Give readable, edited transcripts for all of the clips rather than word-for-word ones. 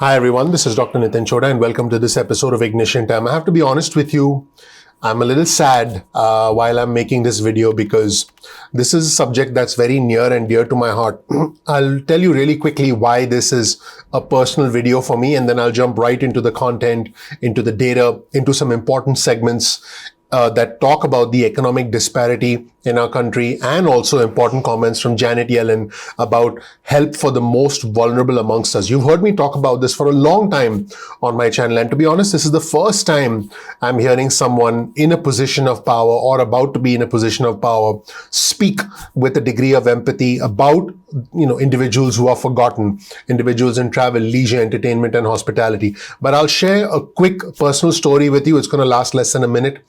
Hi everyone, this is Dr. Nitin Chhoda and welcome to this episode of Ignition Time. I have to be honest with you, I'm a little sad while I'm making this video because this is a subject that's very near and dear to my heart. I'll tell you really quickly why this is a personal video for me, and then I'll jump right into the content, into the data, into some important segments that talk about the economic disparity in our country, and also important comments from Janet Yellen about help for the most vulnerable amongst us. You've heard me talk about this for a long time on my channel, and to be honest, this is the first time I'm hearing someone in a position of power or about to be in a position of power speak with a degree of empathy about individuals who are forgotten, individuals in travel, leisure, entertainment, and hospitality. But I'll share a quick personal story with you. It's going to last less than a minute.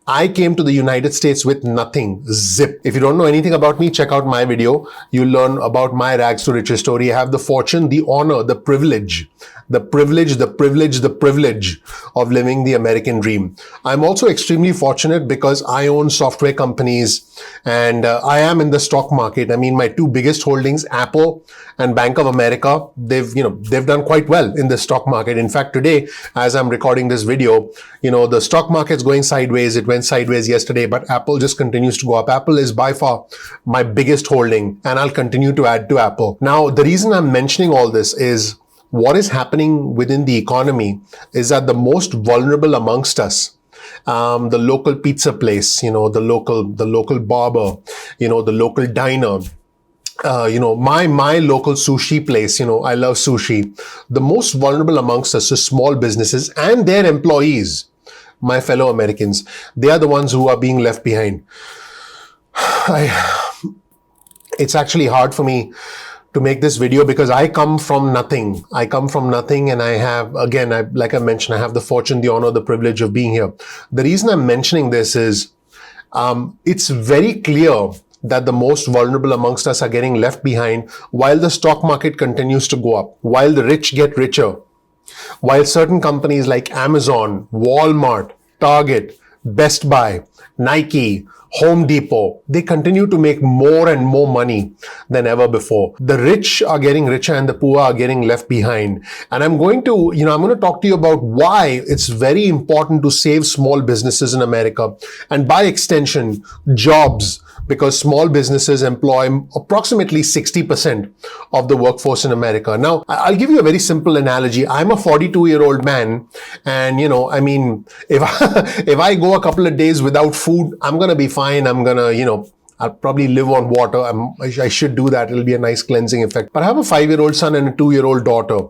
I came to the United States with nothing, zip. If you don't know anything about me, check out my video. You'll learn about my rags to riches story. I have the fortune, the honor, the privilege of living the American dream. I'm also extremely fortunate because I own software companies and I am in the stock market. I mean, my two biggest holdings, Apple and Bank of America, they've done quite well in the stock market. In fact, today, as I'm recording this video, the stock market's going sideways. It went sideways yesterday, but Apple just continues to go up. Apple is by far my biggest holding, and I'll continue to add to Apple. Now, the reason I'm mentioning all this is what is happening within the economy is that the most vulnerable amongst us, the local pizza place, the local barber, the local diner, my local sushi place, I love sushi. The most vulnerable amongst us is small businesses and their employees, my fellow Americans. They are the ones who are being left behind. It's actually hard for me to make this video because I come from nothing. And I have, again, like I mentioned, I have the fortune, the honor, the privilege of being here. The reason I'm mentioning this is it's very clear that the most vulnerable amongst us are getting left behind while the stock market continues to go up, while the rich get richer, while certain companies like Amazon, Walmart, Target, Best Buy, Nike, Home Depot, they continue to make more and more money than ever before. The rich are getting richer and the poor are getting left behind. And I'm going to talk to you about why it's very important to save small businesses in America, and by extension, jobs, because small businesses employ approximately 60% of the workforce in America. Now, I'll give you a very simple analogy. I'm a 42-year-old man, and if I go a couple of days without food, I'm gonna be fine. I'm gonna, I'll probably live on water. I should do that. It'll be a nice cleansing effect. But I have a 5-year-old son and a 2-year-old daughter.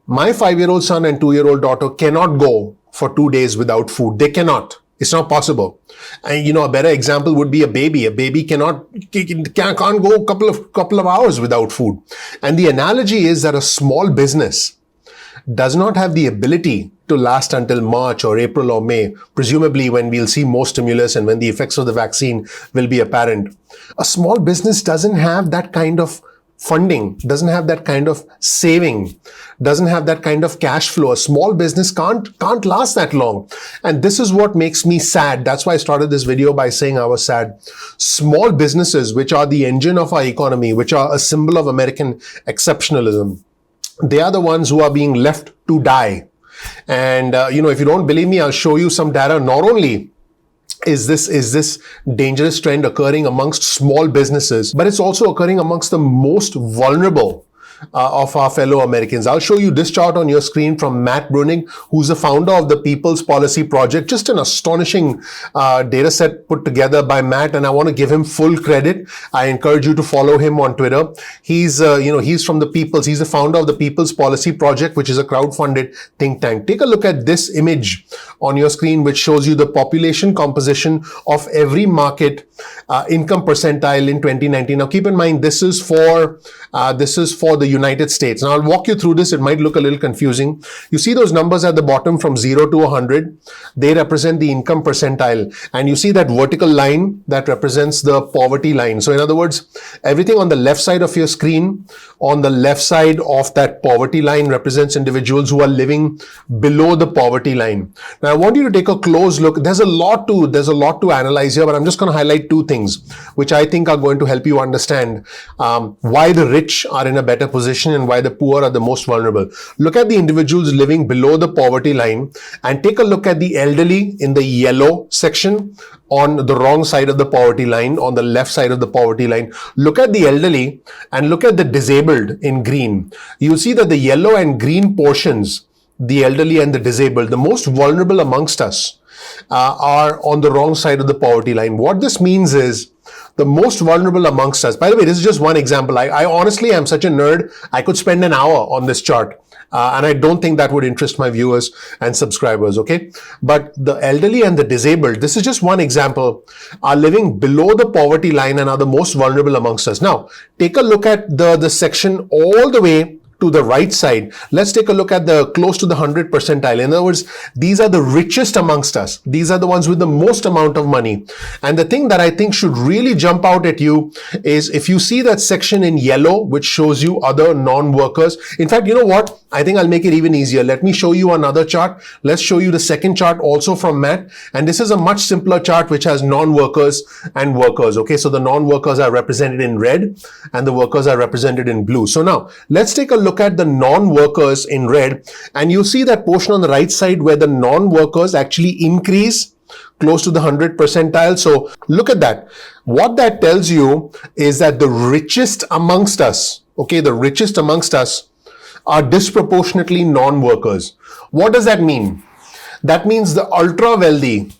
My 5-year-old son and 2-year-old daughter cannot go for 2 days without food. They cannot. It's not possible. And a better example would be a baby. A baby can't go a couple of hours without food. And the analogy is that a small business does not have the ability to last until March or April or May, presumably when we'll see more stimulus and when the effects of the vaccine will be apparent. A small business doesn't have that kind of funding, doesn't have that kind of saving, doesn't have that kind of cash flow. A small business can't last that long. And this is what makes me sad. That's why I started this video by saying I was sad. Small businesses, which are the engine of our economy, which are a symbol of American exceptionalism, they are the ones who are being left to die. And, if you don't believe me, I'll show you some data. Not only is this dangerous trend occurring amongst small businesses, but it's also occurring amongst the most vulnerable of our fellow Americans. I'll show you this chart on your screen from Matt Bruning, who's the founder of the People's Policy Project. Just an astonishing data set put together by Matt, and I want to give him full credit. I encourage you to follow him on Twitter. He's from the People's. He's the founder of the People's Policy Project, which is a crowd-funded think tank. Take a look at this image on your screen, which shows you the population composition of every market income percentile in 2019. Now, keep in mind, this is for the United States. Now, I'll walk you through this. It might look a little confusing. You see those numbers at the bottom from 0 to 100. They represent the income percentile. And you see that vertical line that represents the poverty line. So in other words, everything on the left side of your screen, on the left side of that poverty line, represents individuals who are living below the poverty line. Now, I want you to take a close look. There's a lot to analyze here, but I'm just going to highlight two things, which I think are going to help you understand why the rich are in a better position position and why the poor are the most vulnerable. Look at the individuals living below the poverty line and take a look at the elderly in the yellow section on the wrong side of the poverty line, on the left side of the poverty line. Look at the elderly and look at the disabled in green. You'll see that the yellow and green portions, the elderly and the disabled, the most vulnerable amongst us, are on the wrong side of the poverty line. What this means is the most vulnerable amongst us. By the way, this is just one example. I honestly am such a nerd. I could spend an hour on this chart. And I don't think that would interest my viewers and subscribers, okay? But the elderly and the disabled, this is just one example, are living below the poverty line and are the most vulnerable amongst us. Now, take a look at the section all the way to the right side. Let's take a look at the close to the 100 percentile. In other words, these are the richest amongst us. These are the ones with the most amount of money. And the thing that I think should really jump out at you is if you see that section in yellow, which shows you other non-workers. In fact, you know what? I think I'll make it even easier. Let me show you another chart. Let's show you the second chart also from Matt. And this is a much simpler chart which has non-workers and workers. Okay, so the non-workers are represented in red and the workers are represented in blue. So now let's take a look at the non-workers in red, and you see that portion on the right side where the non-workers actually increase close to the 100 percentile. So look at that. What that tells you is that the richest amongst us, okay, the richest amongst us are disproportionately non-workers. What does that mean? That means the ultra wealthy,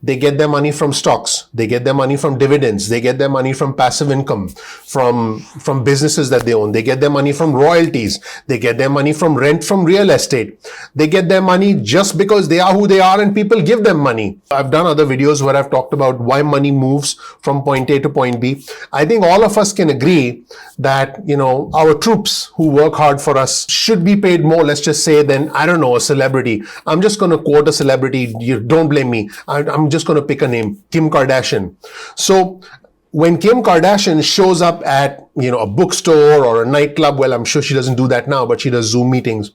they get their money from stocks, they get their money from dividends, they get their money from passive income, from businesses that they own, they get their money from royalties, they get their money from rent from real estate, they get their money just because they are who they are and people give them money. I've done other videos where I've talked about why money moves from point A to point B. I think all of us can agree that, you know, our troops who work hard for us should be paid more, let's just say, than, I don't know, a celebrity. I'm just going to quote a celebrity. You don't blame me. I'm just going to pick a name, Kim Kardashian. So when Kim Kardashian shows up at, you know, a bookstore or a nightclub, well, I'm sure she doesn't do that now, but she does Zoom meetings.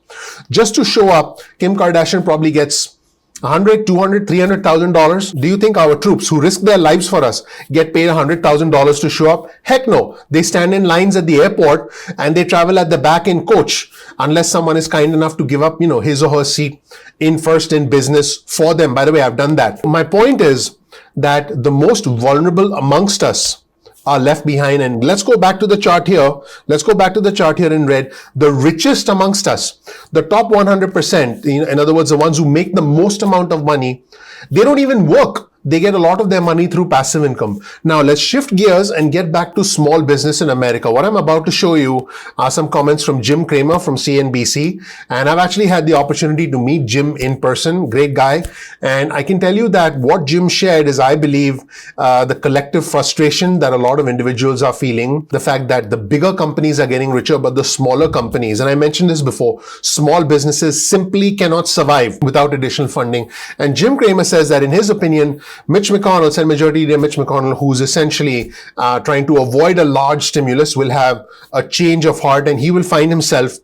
Just to show up, Kim Kardashian probably gets $100, $200, $300,000. Do you think our troops who risk their lives for us get paid $100,000 to show up? Heck no. They stand in lines at the airport and they travel at the back in coach unless someone is kind enough to give up, you know, his or her seat in first in business for them. By the way, I've done that. My point is that the most vulnerable amongst us are left behind. And let's go back to the chart here. Let's go back to the chart here in red. The richest amongst us, the top 100%, in other words, the ones who make the most amount of money, they don't even work. They get a lot of their money through passive income. Now, let's shift gears and get back to small business in America. What I'm about to show you are some comments from Jim Cramer from CNBC. And I've actually had the opportunity to meet Jim in person. Great guy. And I can tell you that what Jim shared is, I believe, the collective frustration that a lot of individuals are feeling. The fact that the bigger companies are getting richer, but the smaller companies, and I mentioned this before, small businesses simply cannot survive without additional funding. And Jim Cramer says that in his opinion, Mitch McConnell, Senate Majority Leader Mitch McConnell, who's essentially trying to avoid a large stimulus, will have a change of heart and he will find himself,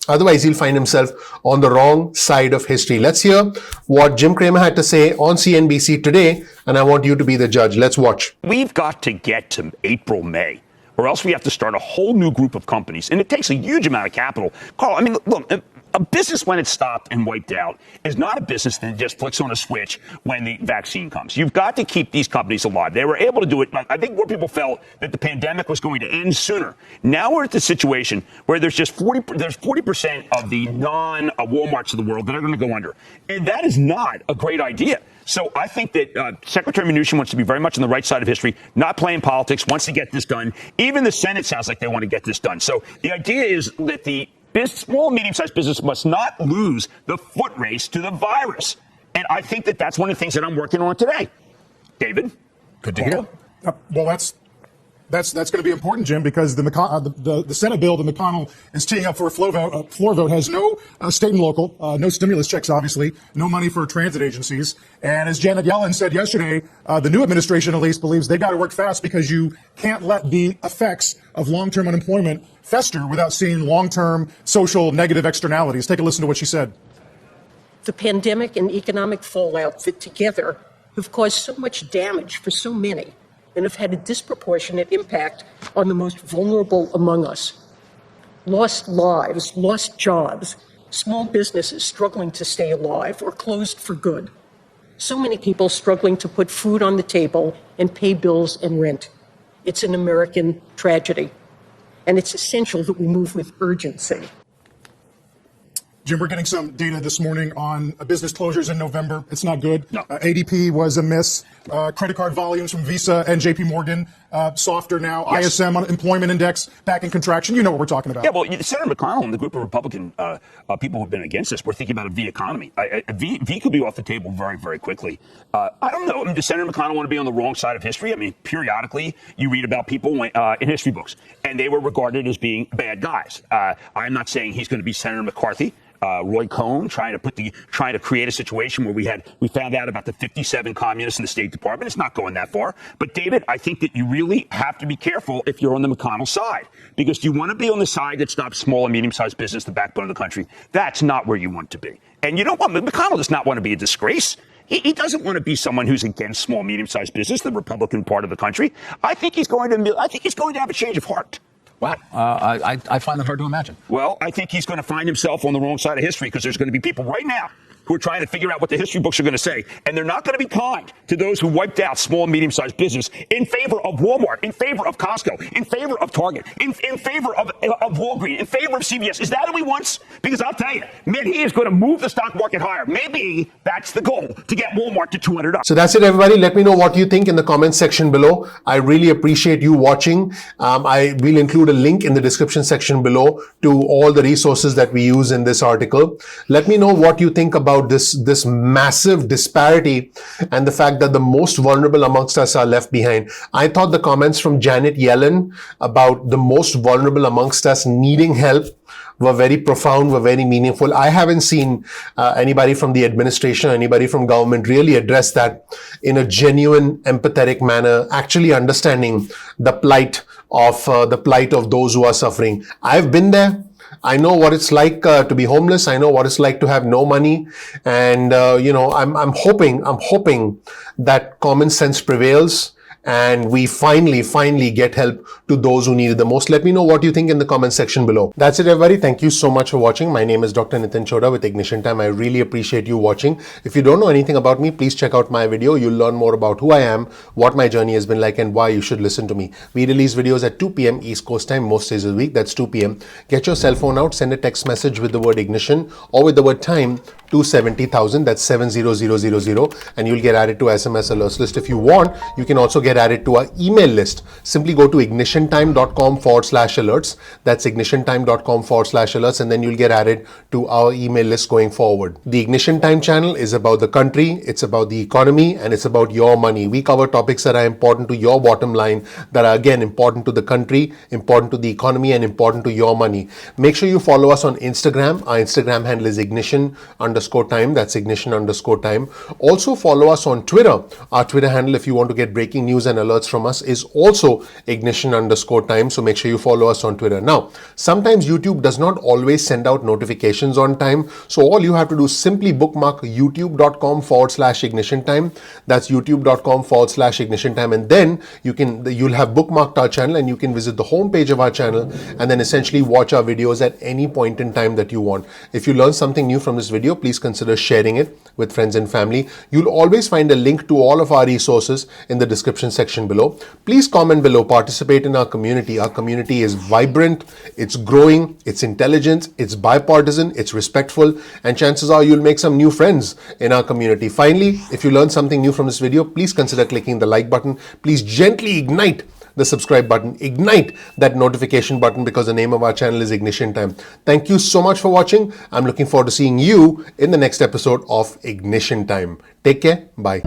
otherwise he'll find himself on the wrong side of history. Let's hear what Jim Cramer had to say on CNBC today, and I want you to be the judge. Let's watch. We've got to get to April, May, or else we have to start a whole new group of companies, and it takes a huge amount of capital. Carl, I mean, look, a business when it's stopped and wiped out is not a business that just flicks on a switch when the vaccine comes. You've got to keep these companies alive. They were able to do it. I think more people felt that the pandemic was going to end sooner. Now we're at the situation where there's just 40% of the non-Walmarts of the world that are going to go under. And that is not a great idea. So I think that Secretary Mnuchin wants to be very much on the right side of history, not playing politics, wants to get this done. Even the Senate sounds like they want to get this done. So the idea is that the small and medium-sized business must not lose the foot race to the virus. And I think that that's one of the things that I'm working on today. David? Good to hear. Well, that's going to be important, Jim, because the Senate bill that McConnell is teeing up for a floor vote has no state and local, no stimulus checks, obviously, no money for transit agencies. And as Janet Yellen said yesterday, the new administration at least believes they've got to work fast because you can't let the effects of long-term unemployment fester without seeing long-term social negative externalities. Take a listen to what she said. The pandemic and economic fallout that together have caused so much damage for so many and have had a disproportionate impact on the most vulnerable among us. lost lives, lost jobs, small businesses struggling to stay alive or closed for good. So many people struggling to put food on the table and pay bills and rent. It's an American tragedy, and it's essential that we move with urgency. Jim, we're getting some data this morning on business closures in November. It's not good. No. ADP was a miss. Credit card volumes from Visa and JP Morgan softer now. Yes. ISM Employment Index back in contraction. You know what we're talking about. Yeah, well, Senator McConnell and the group of Republican people who have been against this were thinking about a V economy. V could be off the table very, very quickly. I don't know. I mean, does Senator McConnell want to be on the wrong side of history? I mean, periodically you read about people in history books, and they were regarded as being bad guys. I'm not saying he's going to be Senator McCarthy. Roy Cohn trying to create a situation where we found out about the 57 communists in the State Department. It's not going that far. But David, I think that you really have to be careful if you're on the McConnell side, because you want to be on the side that stops small and medium-sized business, the backbone of the country. That's not where you want to be. And you know what? McConnell does not want to be a disgrace. He doesn't want to be someone who's against small, medium-sized business, the Republican part of the country. I think he's going to have a change of heart. Wow. I find that hard to imagine. Well, I think he's going to find himself on the wrong side of history, because there's going to be people right now who are trying to figure out what the history books are going to say. And they're not going to be kind to those who wiped out small and medium-sized business in favor of Walmart, in favor of Costco, in favor of Target, in favor of Walgreens, in favor of CVS. Is that who he wants? Because I'll tell you, man, he is going to move the stock market higher. Maybe that's the goal, to get Walmart to $200. So that's it, everybody. Let me know what you think in the comments section below. I really appreciate you watching. I will include a link in the description section below to all the resources that we use in this article. Let me know what you think about this massive disparity and the fact that the most vulnerable amongst us are left behind. I thought the comments from Janet Yellen about the most vulnerable amongst us needing help were very profound, were very meaningful. I haven't seen anybody from the administration, anybody from government really address that in a genuine, empathetic manner, actually understanding the plight of those who are suffering. I've been there. I know what it's like to be homeless. I know what it's like to have no money. And, I'm hoping that common sense prevails and we finally get help to those who need it the most. Let me know what you think in the comment section below. That's it, everybody. Thank you so much for watching. My name is Dr. Nitin Chhoda with Ignition Time. I really appreciate you watching. If you don't know anything about me, please check out my video. You'll learn more about who I am, what my journey has been like, and why you should listen to me. We release videos at 2 p.m. East Coast time most days of the week. That's 2 p.m. Get your cell phone out, send a text message with the word ignition or with the word time to 70,000. That's 70000, and you'll get added to SMS alerts list. If you want, you can also get added to our email list. Simply go to ignitiontime.com/alerts. That's ignitiontime.com/alerts, and then you'll get added to our email list going forward. The Ignition Time channel is about the country, it's about the economy, and it's about your money. We cover topics that are important to your bottom line, that are again important to the country, important to the economy, and important to your money. Make sure you follow us on Instagram. Our Instagram handle is ignition_time. That's ignition_time. Also follow us on Twitter. Our Twitter handle, if you want to get breaking news and alerts from us, is also ignition_time. So make sure you follow us on Twitter. Now, sometimes YouTube does not always send out notifications on time. So all you have to do is simply bookmark youtube.com/ignition time. That's youtube.com/ignition time. And then you'll have bookmarked our channel, and you can visit the homepage of our channel and then essentially watch our videos at any point in time that you want. If you learn something new from this video, please consider sharing it with friends and family. You'll always find a link to all of our resources in the description section below. Please comment below, participate in our community. Our community is vibrant, it's growing, it's intelligent, it's bipartisan, it's respectful, and chances are you'll make some new friends in our community. Finally, if you learned something new from this video, please consider clicking the like button. Please gently ignite the subscribe button, ignite that notification button, because the name of our channel is Ignition Time. Thank you so much for watching. I'm looking forward to seeing you in the next episode of Ignition Time. Take care. Bye.